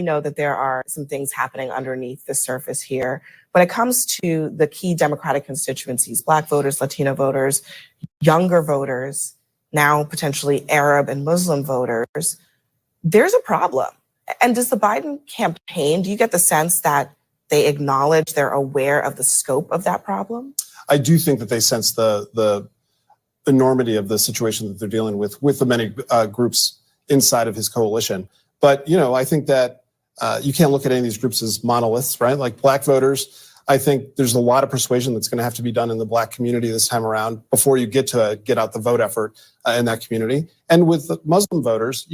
we know that there are some things happening underneath the surface here. When it comes to the key Democratic constituencies, Black voters, Latino voters, younger voters, now potentially Arab and Muslim voters, there's a problem. And does the Biden campaign, do you get the sense that they acknowledge, they're aware of the scope of that problem? I do think that they sense the enormity of the situation that they're dealing with the many groups inside of his coalition. But, I think that you can't look at any of these groups as monoliths, right? Like Black voters, I think there's a lot of persuasion that's going to have to be done in the Black community this time around before you get to get out the vote effort in that community. And with the Muslim voters,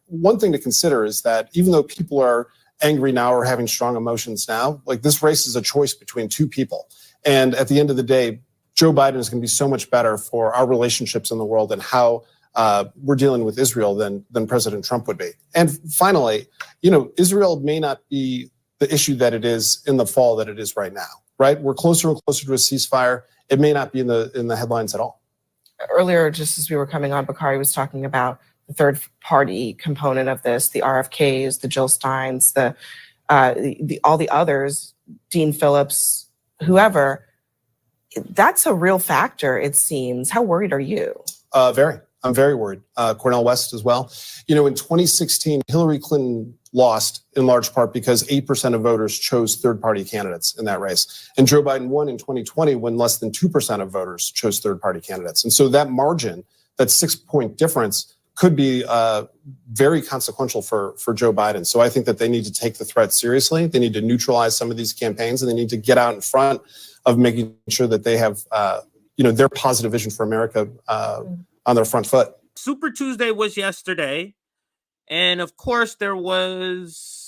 one thing to consider is that even though people are angry now or having strong emotions now, like this race is a choice between two people. And at the end of the day, Joe Biden is going to be so much better for our relationships in the world and how we're dealing with Israel than President Trump would be. And finally, Israel may not be the issue that it is in the fall that it is right now, right? We're closer and closer to a ceasefire. It may not be in the headlines at all. Earlier, just as we were coming on, Bakari was talking about the third party component of this, the RFKs, the Jill Steins, all the others, Dean Phillips, whoever. That's a real factor, it seems. How worried are you? I'm very worried. Cornel West as well. In 2016, Hillary Clinton lost in large part because 8% of voters chose third-party candidates in that race. And Joe Biden won in 2020 when less than 2% of voters chose third-party candidates. And so that margin, that 6-point difference, could be very consequential for Joe Biden. So I think that they need to take the threat seriously. They need to neutralize some of these campaigns, and they need to get out in front of making sure that they have, their positive vision for America on their front foot. Super Tuesday was yesterday. And of course, there was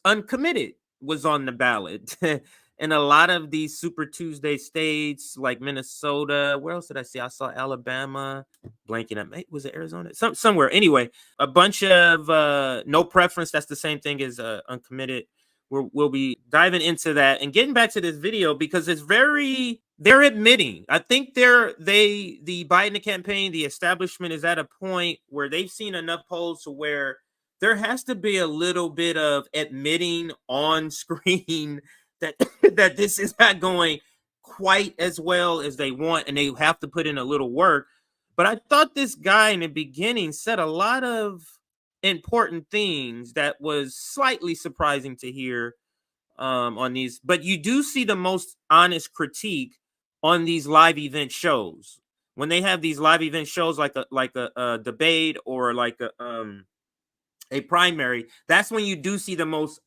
Uncommitted was on the ballot. In a lot of these Super Tuesday states like Minnesota, where else did I see? I saw Alabama, blanking up. Was it Arizona? Somewhere. Anyway, a bunch of no preference. That's the same thing as Uncommitted. We'll be diving into that and getting back to this video because it's they're admitting. I think the Biden campaign, the establishment is at a point where they've seen enough polls to where there has to be a little bit of admitting on screen that that this is not going quite as well as they want, and they have to put in a little work. But I thought this guy in the beginning said a lot of important things that was slightly surprising to hear on these. But you do see the most honest critique on these live event shows. When they have these live event shows like a debate or like a primary, that's when you do see the most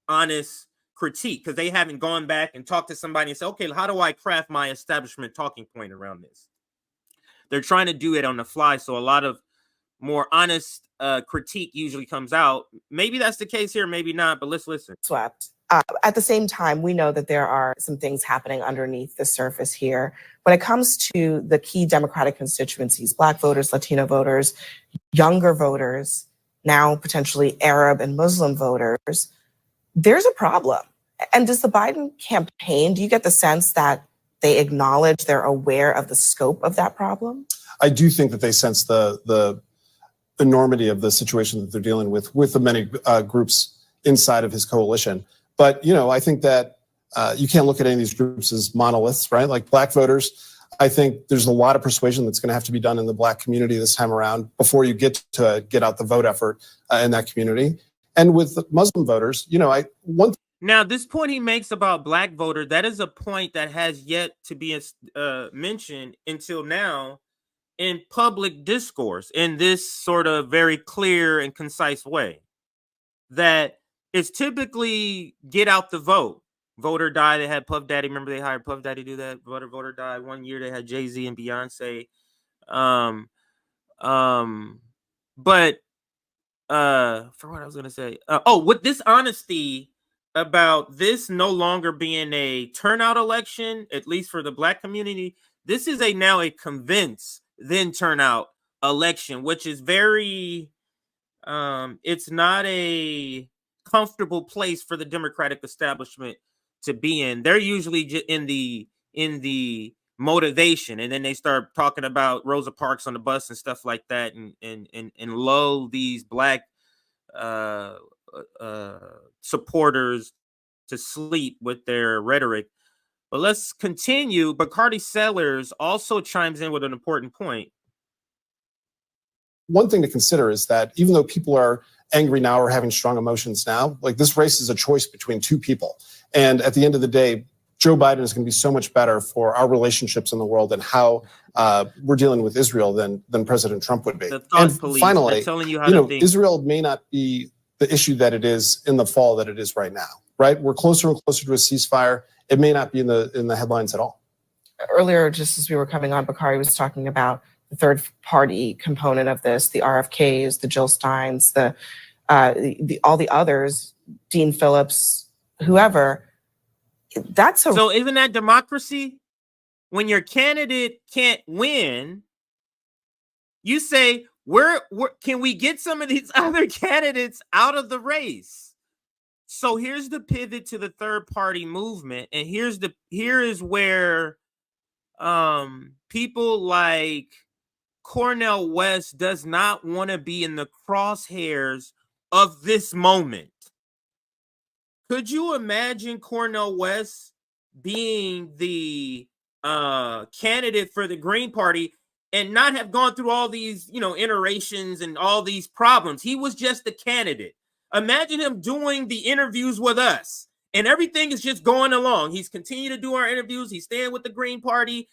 honest critique, because they haven't gone back and talked to somebody and said, okay, how do I craft my establishment talking point around this? They're trying to do it on the fly, so a lot of more honest critique usually comes out. Maybe that's the case here, maybe not, but let's listen. Swept. At the same time, we know that there are some things happening underneath the surface here. When it comes to the key Democratic constituencies, Black voters, Latino voters, younger voters, now potentially Arab and Muslim voters, there's a problem. And does the Biden campaign, do you get the sense that they acknowledge, they're aware of the scope of that problem? I do think that they sense the enormity of the situation that they're dealing with the many groups inside of his coalition. But, I think that you can't look at any of these groups as monoliths, right? Like Black voters, I think there's a lot of persuasion that's going to have to be done in the Black community this time around before you get to get out the vote effort in that community. And with Muslim voters, Now, this point he makes about Black voter, that is a point that has yet to be mentioned until now in public discourse in this sort of very clear and concise way. That it's typically get out the vote. Voter die. They had Puff Daddy. Remember they hired Puff Daddy to do that. Voter die. One year they had Jay-Z and Beyonce. But for what I was gonna say. With this honesty about this no longer being a turnout election, at least for the Black community, this is now a convince then turnout election, which is very it's not a comfortable place for the Democratic establishment to be in. They're usually in the motivation, and then they start talking about Rosa Parks on the bus and stuff like that, and lull these Black supporters to sleep with their rhetoric. But let's continue. Bacardi Sellers also chimes in with an important point. One thing to consider is that even though people are angry now or having strong emotions now, like this race is a choice between two people. And at the end of the day, Joe Biden is going to be so much better for our relationships in the world and how we're dealing with Israel than President Trump would be. The thought And police, finally, they're telling you how to think. Israel may not be the issue that it is in the fall that it is right now, right? We're closer and closer to a ceasefire. It may not be in the headlines at all. Earlier, just as we were coming on, Bakari was talking about the third party component of this, the RFKs, the Jill Steins, the all the others, Dean Phillips, whoever. So isn't that democracy? When your candidate can't win, you say, can we get some of these other candidates out of the race? So here's the pivot to the third party movement. And here is where people like Cornel West does not want to be in the crosshairs of this moment. Could you imagine Cornel West being the candidate for the Green Party and not have gone through all these, iterations and all these problems? He was just the candidate. Imagine him doing the interviews with us and everything is just going along. He's continuing to do our interviews. He's staying with the Green Party.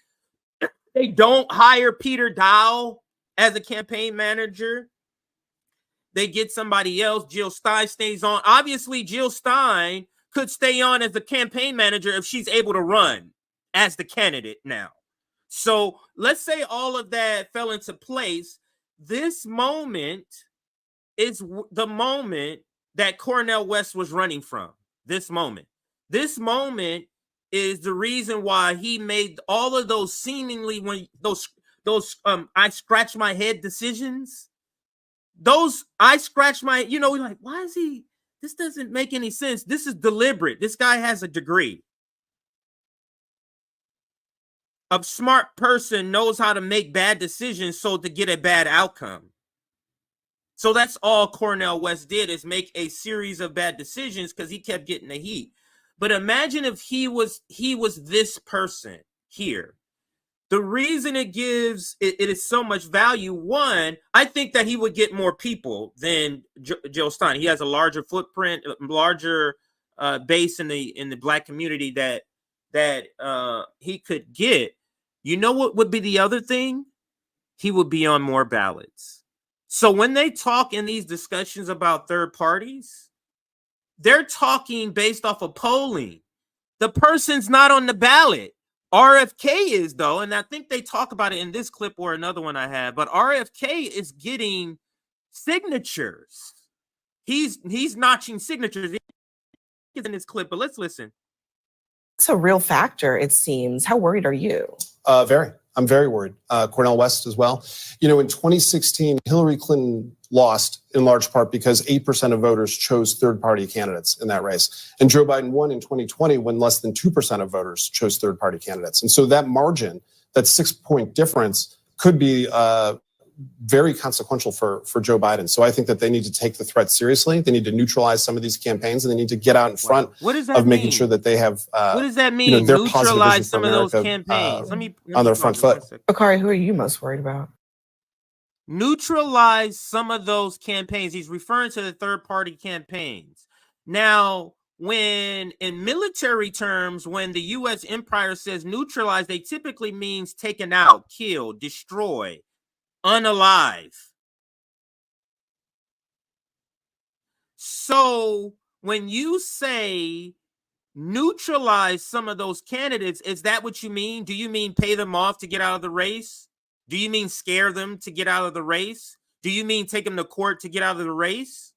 They don't hire Peter Dow as a campaign manager. They get somebody else. Jill Stein stays on. Obviously, Jill Stein could stay on as the campaign manager if she's able to run as the candidate now. So let's say all of that fell into place. This moment is the moment that Cornel West was running from. This moment. This moment is the reason why he made all of those seemingly I scratch my head decisions. Those I scratch my, like, why is he? This doesn't make any sense. This is deliberate. This guy has a degree. A smart person knows how to make bad decisions so to get a bad outcome. So that's all Cornel West did, is make a series of bad decisions because he kept getting the heat. But imagine if he was this person here. The reason it is so much value, one, I think that he would get more people than Jill Stein. He has a larger footprint, larger base in the Black community that he could get. You know what would be the other thing? He would be on more ballots. So when they talk in these discussions about third parties, they're talking based off of polling. The person's not on the ballot. RFK is, though, and I think they talk about it in this clip or another one I have, but RFK is getting signatures. He's notching signatures in this clip, but let's listen. It's a real factor, it seems. How worried are you? Very. I'm very worried. Cornel West as well. In 2016, Hillary Clinton lost in large part because 8% of voters chose third-party candidates in that race. And Joe Biden won in 2020 when less than 2% of voters chose third-party candidates. And so that margin, that 6-point difference, could be very consequential for Joe Biden. So I think that they need to take the threat seriously. They need to neutralize some of these campaigns, and they need to get out in front of making sure that they have what does that mean? Their Neutralize some of those campaigns. Let me on their front foot. Bakari, who are you most worried about? Neutralize some of those campaigns. He's referring to the third-party campaigns. Now, when in military terms, when the U.S. empire says neutralize, they typically means taken out, kill, destroy, unalive. So when you say neutralize some of those candidates, is that what you mean? Do you mean pay them off to get out of the race? Do you mean scare them to get out of the race? Do you mean take them to court to get out of the race?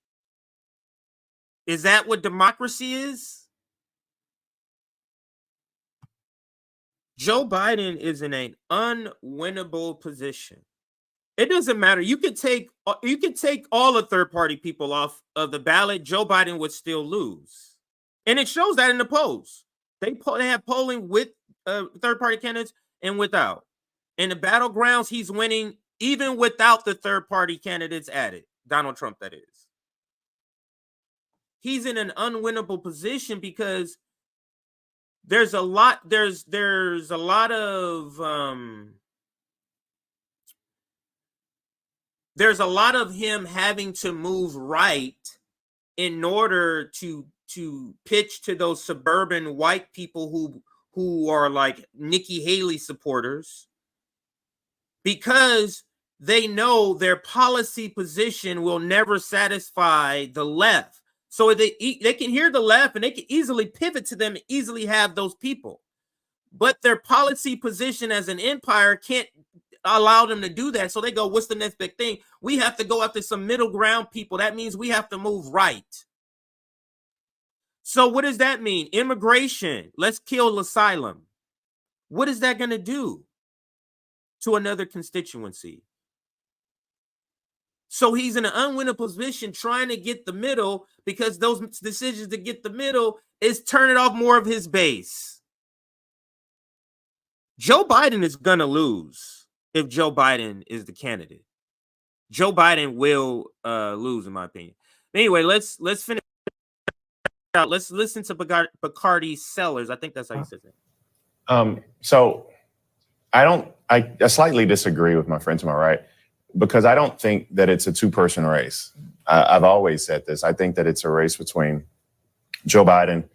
Is that what democracy is? Joe Biden is in an unwinnable position. It doesn't matter. You could take all the third-party people off of the ballot. Joe Biden would still lose. And it shows that in the polls. They have polling with third-party candidates and without. In the battlegrounds, he's winning even without the third-party candidates added. Donald Trump, that is. he's in an unwinnable position because there's a lot of him having to move right in order to pitch to those suburban white people who are like Nikki Haley supporters, because they know their policy position will never satisfy the left. So they can hear the left and they can easily pivot to them and easily have those people. But their policy position as an empire can't allow them to do that. So they go, what's the next big thing? We have to go after some middle ground people. That means we have to move right. So what does that mean? Immigration. Let's kill asylum. What is that going to do to another constituency? So he's in an unwinnable position trying to get the middle, because those decisions to get the middle is turning off more of his base. Joe Biden is going to lose if Joe Biden is the candidate. Joe Biden will lose, in my opinion. Anyway, let's finish out. Let's listen to Bacardi Sellers. I think that's how you said that. So I slightly disagree with my friend to my right, because I don't think that it's a two-person race. I've always said this. I think that it's a race between Joe Biden,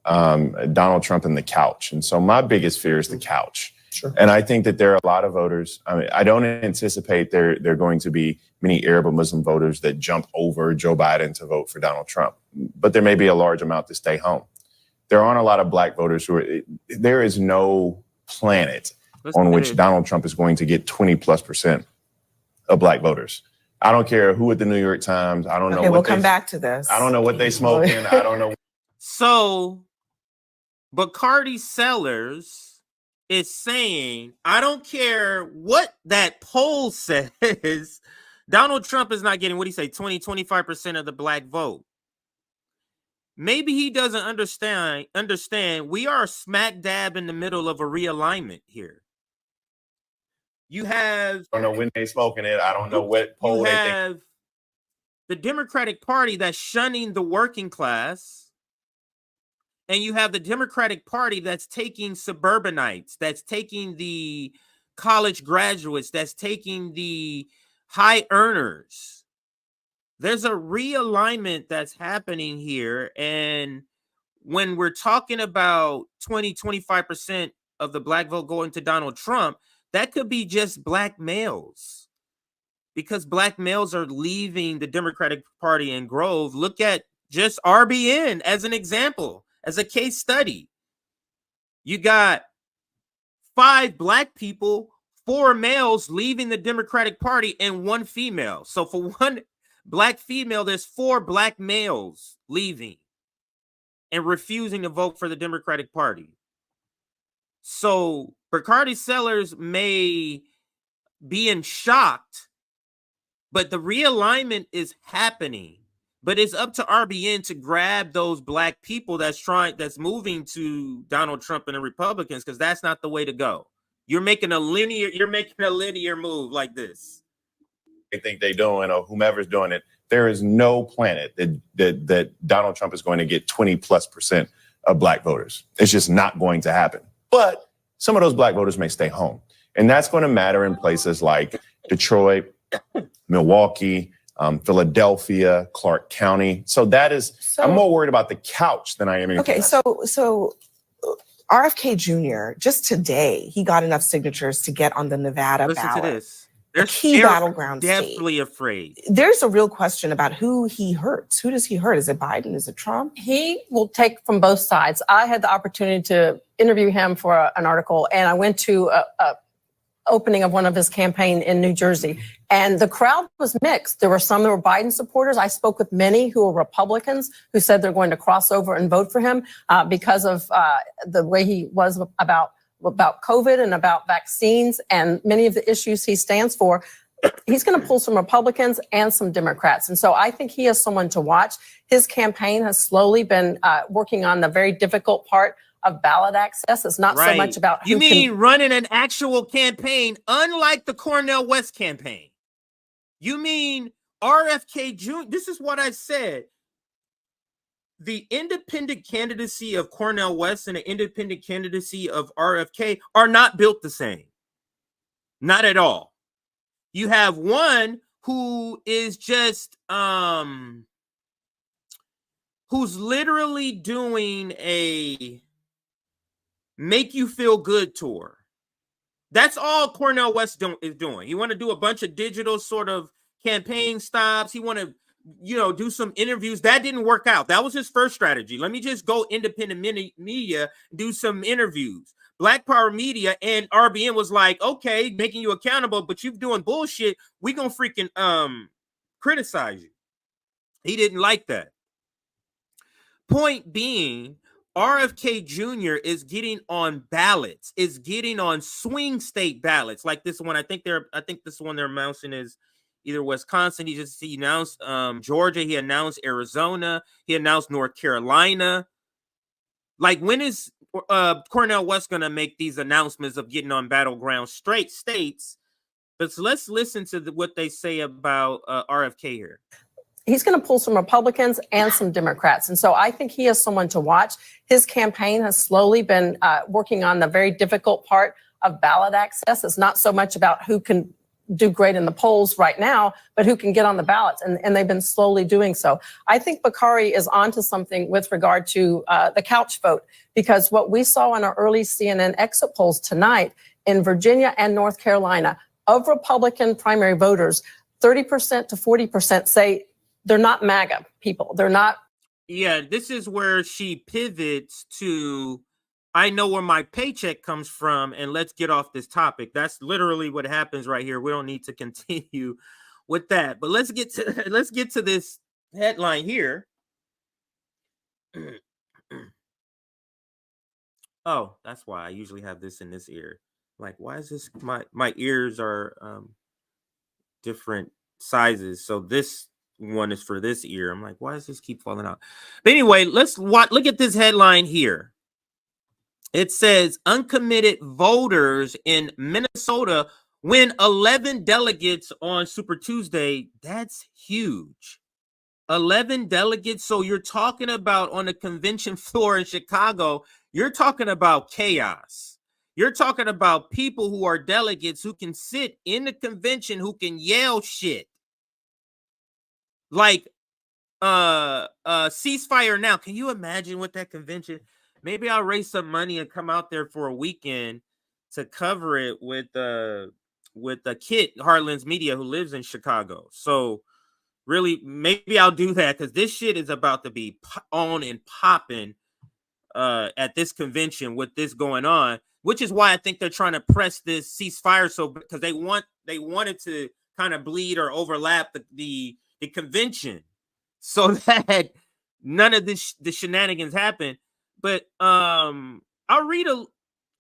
Donald Trump, and the couch. And so my biggest fear is the couch. Sure. And I think that there are a lot of voters. I mean, I don't anticipate there are going to be many Arab or Muslim voters that jump over Joe Biden to vote for Donald Trump. But there may be a large amount that stay home. There aren't a lot of black voters there is no planet on which Donald Trump is going to get 20+% of black voters. I don't care who at the New York Times. I don't know. Okay, we'll come back to this. I don't know what they smoking. I don't know. So Bacardi Sellers is saying, I don't care what that poll says, Donald Trump is not getting, what do you say, 25% of the black vote. Maybe he doesn't understand we are smack dab in the middle of a realignment here. You have, I don't know when they smoking it. I don't know what poll they think. You have the Democratic Party that's shunning the working class. And you have the Democratic Party that's taking suburbanites, that's taking the college graduates, that's taking the high earners. There's a realignment that's happening here. And when we're talking about 25% of the black vote going to Donald Trump, that could be just black males, because black males are leaving the Democratic Party in Grove. Look at just RBN as an example. As a case study, you got 5 black people, 4 males leaving the Democratic Party, and 1 female. So for 1 black female, there's 4 black males leaving and refusing to vote for the Democratic Party. So Bacardi Sellers may be in shock, but the realignment is happening. But it's up to RBN to grab those black people that's moving to Donald Trump and the Republicans, because that's not the way to go. You're making a linear move like this. They think they're doing, or whomever's doing it. There is no planet that Donald Trump is going to get 20+% of black voters. It's just not going to happen. But some of those black voters may stay home. And that's going to matter in places like Detroit, Milwaukee, Philadelphia, Clark County. So I'm more worried about the couch than I am. Okay, so RFK Jr. just today, he got enough signatures to get on the Nevada ballot. Listen to this. A key battleground deathly state. Afraid. There's a real question about who he hurts. Who does he hurt? Is it Biden? Is it Trump? He will take from both sides. I had the opportunity to interview him for an article, and I went to a opening of one of his campaign in New Jersey, and the crowd was mixed. There were some that were Biden supporters. I spoke with many who were Republicans who said they're going to cross over and vote for him because of the way he was about COVID and about vaccines and many of the issues he stands for. He's going to pull some Republicans and some Democrats. And so I think he is someone to watch. His campaign has slowly been working on the very difficult part of ballot access. It's not so much about who running an actual campaign, unlike the Cornel West campaign. You mean RFK Jr. This is what I said. the independent candidacy of Cornel West and the independent candidacy of RFK are not built the same. Not at all. You have one who is just who's literally doing a make you feel good tour. That's all Cornel West is doing. He want to do a bunch of digital sort of campaign stops. He want to, do some interviews. That didn't work out. That was his first strategy. Let me just go independent media, do some interviews. Black Power Media and RBN was like, okay, making you accountable, but you're doing bullshit. We gonna freaking criticize you. He didn't like that. Point being, RFK Jr. is getting on ballots, is getting on swing state ballots like this one. I think this one they're announcing is either Wisconsin. He announced Georgia. He announced Arizona. He announced North Carolina. Like, when is Cornel West going to make these announcements of getting on battleground straight states? But let's listen to what they say about RFK here. He's going to pull some Republicans and some Democrats. And so I think he is someone to watch. His campaign has slowly been working on the very difficult part of ballot access. It's not so much about who can do great in the polls right now, but who can get on the ballots. And they've been slowly doing so. I think Bakari is onto something with regard to the couch vote, because what we saw in our early CNN exit polls tonight in Virginia and North Carolina, of Republican primary voters, 30% to 40% say they're not MAGA people. They're not. Yeah, this is where she pivots to, I know where my paycheck comes from, and let's get off this topic. That's literally what happens right here. We don't need to continue with that. But let's get to this headline here. Oh, that's why I usually have this in this ear. Like, why is this? My ears are different sizes. So this one is for this ear. I'm like, why does this keep falling out? But anyway, let's look at this headline here. It says uncommitted voters in Minnesota win 11 delegates on Super Tuesday. That's huge. 11 delegates. So you're talking about on the convention floor in Chicago, you're talking about chaos. You're talking about people who are delegates who can sit in the convention, who can yell shit. Like ceasefire now. Can you imagine what that convention? Maybe I'll raise some money and come out there for a weekend to cover it with Kit Heartland's Media, who lives in Chicago. So really, maybe I'll do that, because this shit is about to be on and popping at this convention with this going on, which is why I think they're trying to press this ceasefire, so because they wanted to kind of bleed or overlap the convention so that none of the shenanigans happen. But I'll read a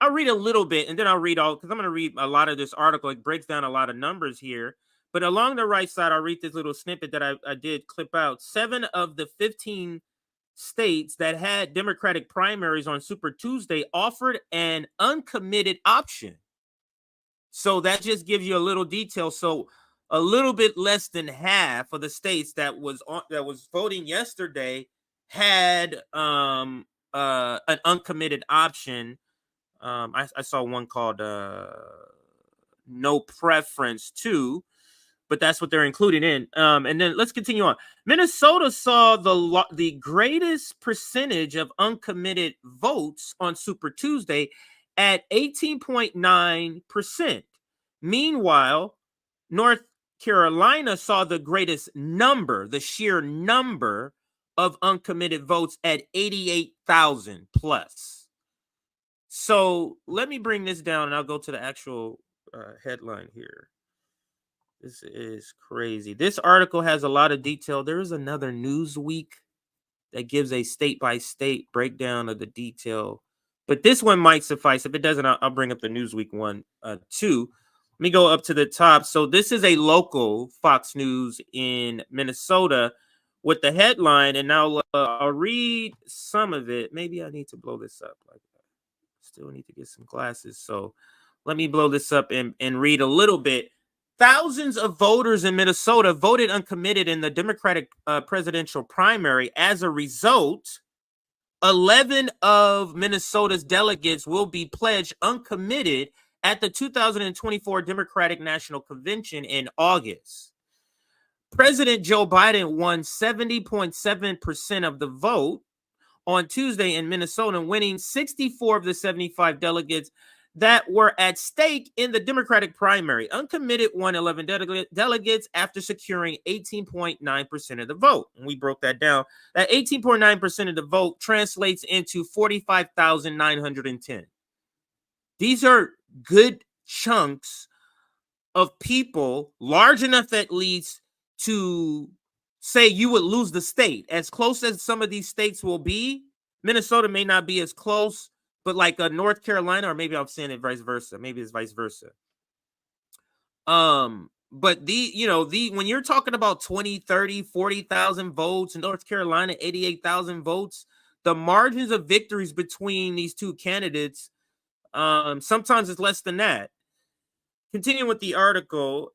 little bit, and then I'll read all, because I'm going to read a lot of this article. It breaks down a lot of numbers here. But along the right side, I'll read this little snippet that I did clip out. 7 of the 15 states that had Democratic primaries on Super Tuesday offered an uncommitted option. So that just gives you a little detail. So a little bit less than half of the states that was voting yesterday had an uncommitted option. I saw one called no preference too, but that's what they're included in. And then let's continue on. Minnesota saw the greatest percentage of uncommitted votes on Super Tuesday at 18.9%. Meanwhile, North Carolina saw the greatest number, the sheer number of uncommitted votes at 88,000 plus. So let me bring this down, and I'll go to the actual headline here. This is crazy. This article has a lot of detail. There is another Newsweek that gives a state-by-state breakdown of the detail, but this one might suffice. If it doesn't, I'll bring up the Newsweek one too. Let me go up to the top. So this is a local Fox News in Minnesota with the headline, and now I'll read some of it. Maybe I need to blow this up. Like, still need to get some glasses. So let me blow this up and read a little bit. Thousands of voters in Minnesota voted uncommitted in the Democratic presidential primary. As a result, 11 of Minnesota's delegates will be pledged uncommitted at the 2024 Democratic National Convention in August. President Joe Biden won 70.7% of the vote on Tuesday in Minnesota, winning 64 of the 75 delegates that were at stake in the Democratic primary. Uncommitted won 11 delegates after securing 18.9% of the vote. And we broke that down. That 18.9% of the vote translates into 45,910. These are good chunks of people, large enough at least to say you would lose the state. As close as some of these states will be, Minnesota may not be as close, but like North Carolina, or maybe I'm saying it vice versa. Maybe it's vice versa. But when you're talking about 20, 30, 40,000 votes in North Carolina, 88,000 votes, the margins of victories between these two candidates, sometimes it's less than that. Continuing with the article,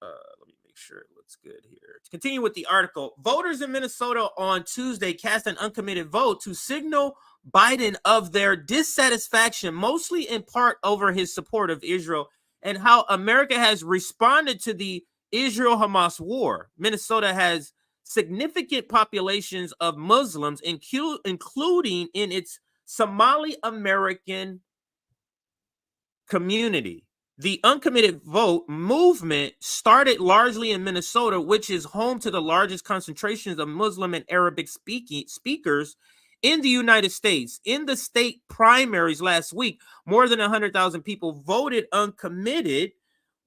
let me make sure it looks good here. To continue with the article, voters in Minnesota on Tuesday cast an uncommitted vote to signal Biden of their dissatisfaction, mostly in part over his support of Israel and how America has responded to the Israel-Hamas war. Minnesota has significant populations of Muslims, including in its Somali American community. The uncommitted vote movement started largely in Minnesota, which is home to the largest concentrations of Muslim and Arabic speakers in the United States. In the state primaries last week, more than 100,000 people voted uncommitted,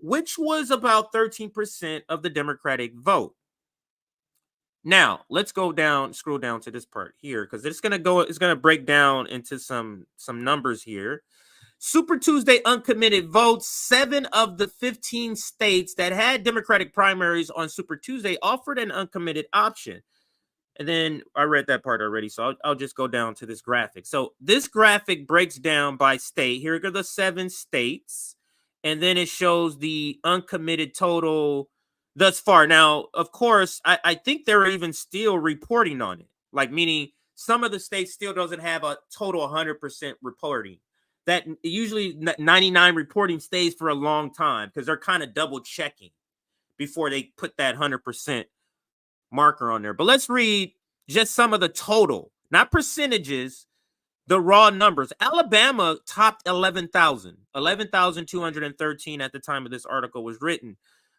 which was about 13% of the Democratic vote. Now, let's scroll down to this part here, because it's going to break down into some numbers here. Super Tuesday uncommitted votes. 7 of the 15 states that had Democratic primaries on Super Tuesday offered an uncommitted option. And then I read that part already, so I'll just go down to this graphic. So this graphic breaks down by state. Here are the 7 states, and then it shows the uncommitted total thus far. Now, of course, I think they're even still reporting on it, like meaning some of the states still doesn't have a total 100% reporting. That usually 99 reporting stays for a long time because they're kind of double checking before they put that 100% marker on there. But let's read just some of the total, not percentages, the raw numbers. Alabama topped 11,213 at the time of this article was written.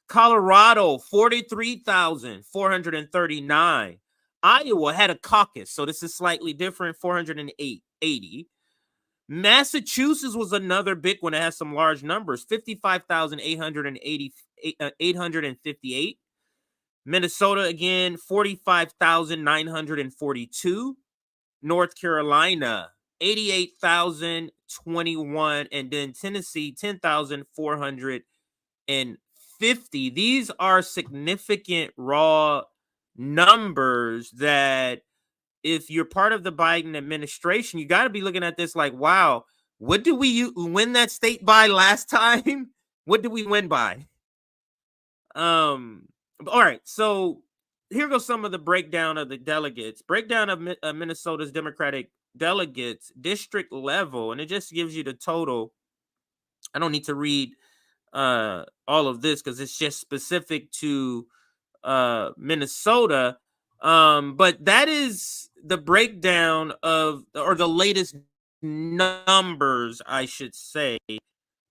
Colorado, 43,439. Iowa had a caucus, so this is slightly different, 480. Massachusetts was another big one that has some large numbers, 55,858. Minnesota, again, 45,942. North Carolina, 88,021. And then Tennessee, 10,450. These are significant raw numbers that if you're part of the Biden administration, you got to be looking at this like, wow, what did we win that state by last time? What did we win by? All right, so here goes some of the breakdown of the delegates. Breakdown of Minnesota's Democratic delegates, district level, and it just gives you the total. I don't need to read all of this because it's just specific to Minnesota. But that is the breakdown of, or the latest numbers, I should say,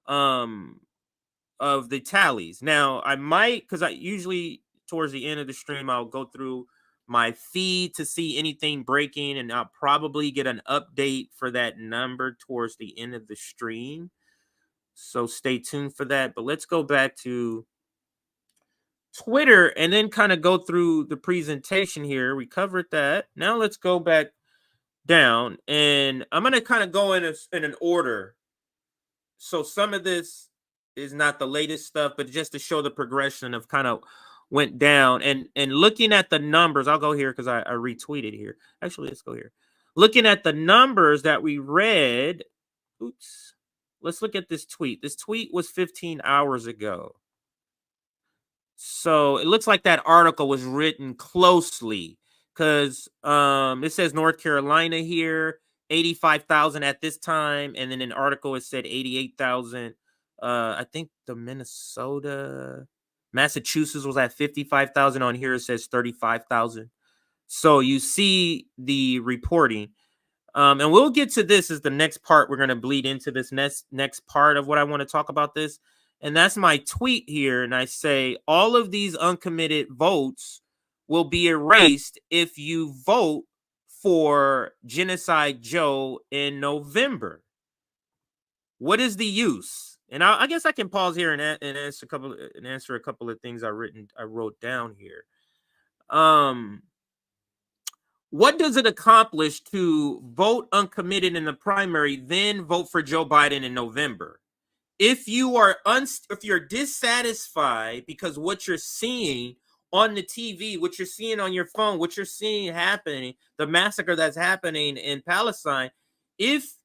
of the tallies. Now, I might, because I usually towards the end of the stream, I'll go through my feed to see anything breaking, and I'll probably get an update for that number towards the end of the stream. So stay tuned for that. But let's go back to Twitter and then kind of go through the presentation here. We covered that. Now let's go back down, and I'm going to kind of go in an order. So some of this is not the latest stuff, but just to show the progression of kind of went down and looking at the numbers. I'll go here because I retweeted here. Actually, let's go here. Looking at the numbers that we read. Oops. Let's look at this tweet. This tweet was 15 hours ago. So it looks like that article was written closely because it says North Carolina here, 85,000 at this time. And then in the article, it said 88,000. I think the Massachusetts was at 55,000. On here, it says 35,000. So you see the reporting. And we'll get to this as the next part. We're going to bleed into this next part of what I want to talk about this. And that's my tweet here. And I say, all of these uncommitted votes will be erased if you vote for Genocide Joe in November. What is the use? And I guess I can pause here and answer a couple of things I wrote down here. What does it accomplish to vote uncommitted in the primary, then vote for Joe Biden in November? If you are if you're dissatisfied because what you're seeing on the TV, what you're seeing on your phone, what you're seeing happening, the massacre that's happening in Palestine, if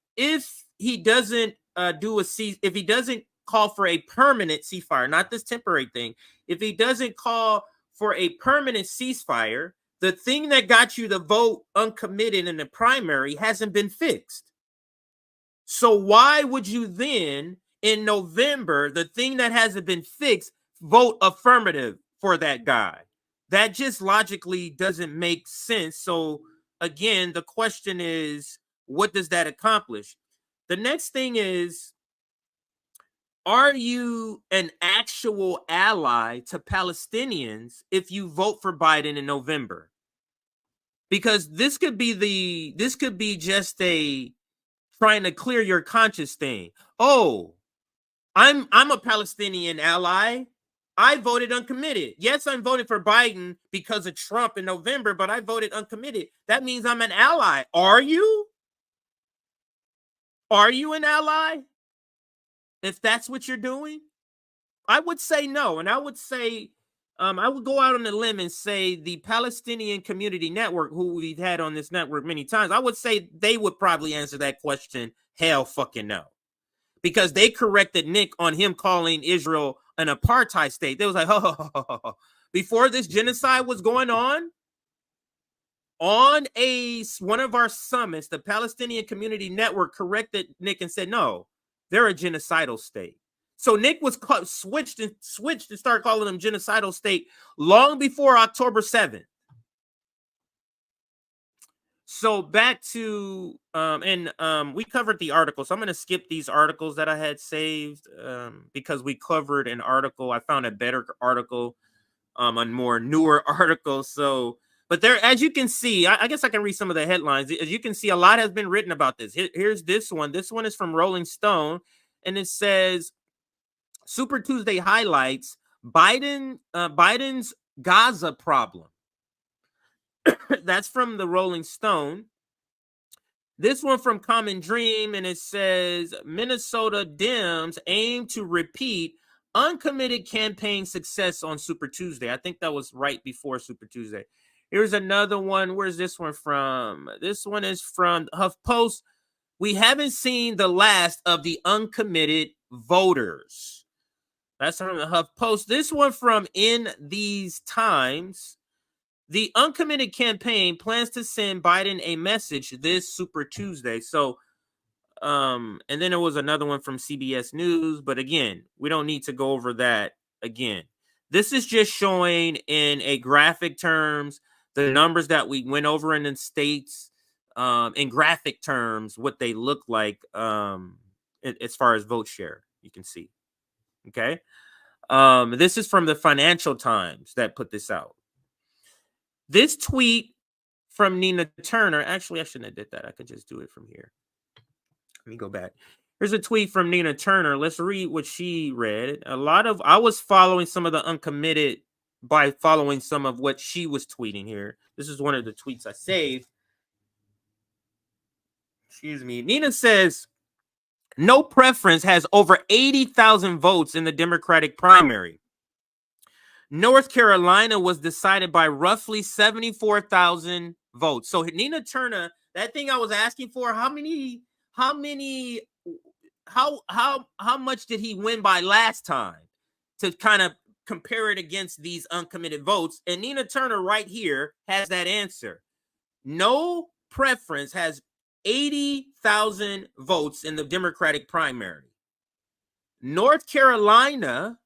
he doesn't if he doesn't call for a permanent ceasefire, not this temporary thing, if he doesn't call for a permanent ceasefire, the thing that got you to vote uncommitted in the primary hasn't been fixed. So why would you then, in November, the thing that hasn't been fixed, vote affirmative for that guy? That just logically doesn't make sense. So again, the question is, what does that accomplish? The next thing is, are you an actual ally to Palestinians if you vote for Biden in November? Because this could be just a trying to clear your conscience thing. Oh, I'm a Palestinian ally. I voted uncommitted. Yes, I'm voting for Biden because of Trump in November, but I voted uncommitted. That means I'm an ally. Are you? Are you an ally? If that's what you're doing, I would say no. And I would say, I would go out on a limb and say the Palestinian Community Network, who we've had on this network many times, I would say they would probably answer that question, hell fucking no. Because they corrected Nick on him calling Israel an apartheid state. They was like, oh, before this genocide was going on one of our summits, the Palestinian Community Network corrected Nick and said, no, they're a genocidal state. So Nick was switched and started calling them genocidal state long before October 7th. So back to, we covered the article. So I'm going to skip these articles that I had saved because we covered an article. I found a better article, a more newer article. So, but there, as you can see, I guess I can read some of the headlines. As you can see, a lot has been written about this. Here's this one. This one is from Rolling Stone, and it says, Super Tuesday highlights Biden's Gaza problem. That's from the Rolling Stone. This one from Common Dream, and it says Minnesota Dems aim to repeat uncommitted campaign success on Super Tuesday. I think that was right before Super Tuesday. Here's another one. Where's this one from? This one is from HuffPost. We haven't seen the last of the uncommitted voters. That's from the HuffPost. This one from In These Times. The uncommitted campaign plans to send Biden a message this Super Tuesday. So, and then there was another one from CBS News. But again, we don't need to go over that again. This is just showing in a graphic terms the numbers that we went over in the states in graphic terms, what they look like as far as vote share, you can see. Okay. This is from the Financial Times that put this out. This tweet from Nina Turner, actually, I shouldn't have did that. I could just do it from here. Let me go back. Here's a tweet from Nina Turner. Let's read what she read. I was following some of the uncommitted by following some of what she was tweeting here. This is one of the tweets I saved. Excuse me. Nina says, no preference has over 80,000 votes in the Democratic primary. North Carolina was decided by roughly 74,000 votes. So Nina Turner, that thing I was asking for, how much did he win by last time to kind of compare it against these uncommitted votes. And Nina Turner right here has that answer. No preference has 80,000 votes in the Democratic primary. North Carolina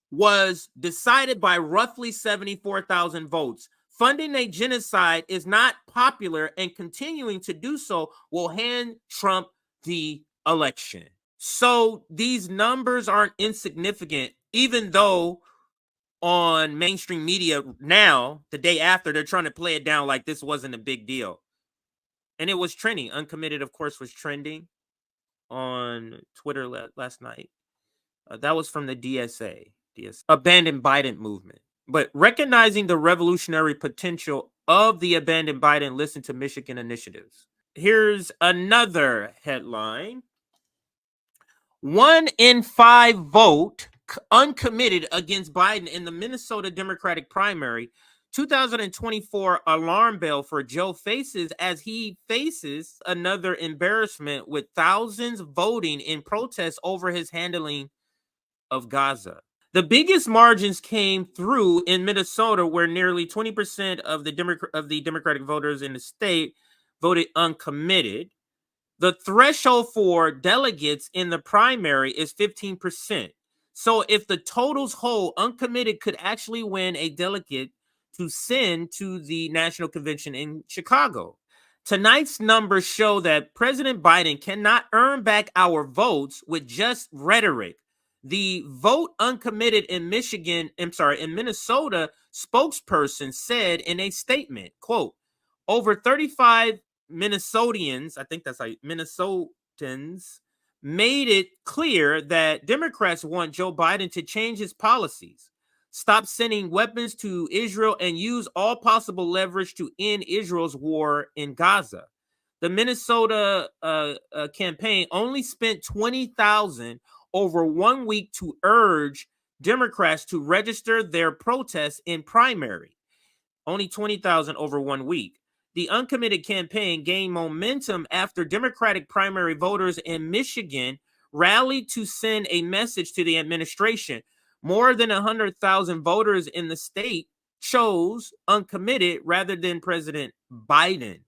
was decided by roughly 74,000 votes. Funding a genocide is not popular, and continuing to do so will hand Trump the election. So these numbers aren't insignificant, even though on mainstream media now, the day after, they're trying to play it down like this wasn't a big deal. And it was trending. Uncommitted, of course, was trending on Twitter last night. That was from the DSA, Abandoned Biden movement. But recognizing the revolutionary potential of the Abandoned Biden, listen to Michigan initiatives. Here's another headline. 1 in 5 vote uncommitted against Biden in the Minnesota Democratic primary. 2024 alarm bell for Joe faces as he faces another embarrassment with thousands voting in protest over his handling of Gaza. The biggest margins came through in Minnesota, where nearly 20% of the Democratic voters in the state voted uncommitted. The threshold for delegates in the primary is 15%. So if the totals hold, uncommitted could actually win a delegate to send to the National Convention in Chicago. Tonight's numbers show that President Biden cannot earn back our votes with just rhetoric. The vote uncommitted in Minnesota spokesperson said in a statement, quote, over 35 Minnesotans, I think that's like Minnesotans, made it clear that Democrats want Joe Biden to change his policies, stop sending weapons to Israel, and use all possible leverage to end Israel's war in Gaza. The Minnesota campaign only spent $20,000 over 1 week to urge Democrats to register their protests in primary. Only $20,000 over 1 week. The uncommitted campaign gained momentum after Democratic primary voters in Michigan rallied to send a message to the administration. More than 100,000 voters in the state chose uncommitted rather than President Biden.